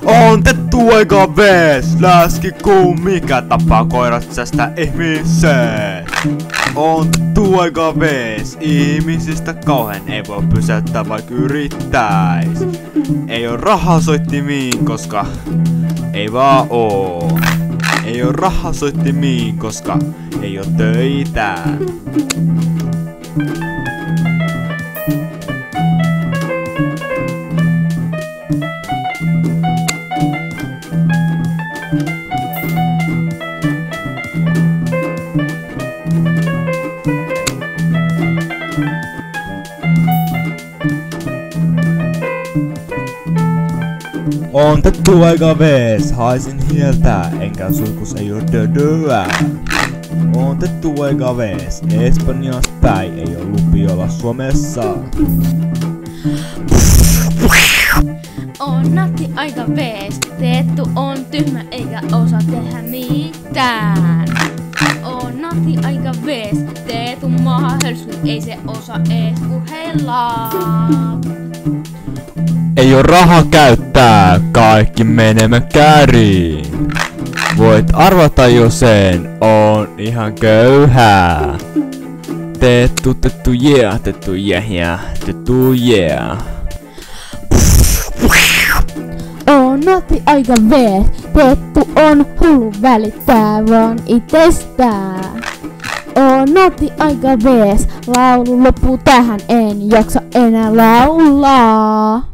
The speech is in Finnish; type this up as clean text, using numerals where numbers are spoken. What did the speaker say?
On tettu aika vees, läski kuin mikä tappaa koirat sästä ihmiseen. On tettu aika vees, ihmisistä kauhen ei voi pysäyttää vaikka yrittäis. Ei oo rahasoittimiin, koska ei vaan oo. Ei oo rahasoittimiin, koska ei oo töitä. On tettu aika vees, haisin hieltä, enkä suikus ei oo dödöä. On tettu aika vees, Espanjasta päin, ei oo lupi olla Suomessa. On natti aika vees, Teettu on tyhmä eikä osaa tehdä mitään. On natti aika vees, Teetu maahan hölsky, ei se osaa ees puhella. Ei oo raha käyttää, kaikki menemä kääriin. Voit arvata jo sen, on ihan köyhää. Tettu yeah, tettu yeah, tettu yeah. On natti aika vees, Teettu on hullu välittää vaan itsestään. On natti aika vees, laulu loppuu tähän, en jaksa enää laulaa.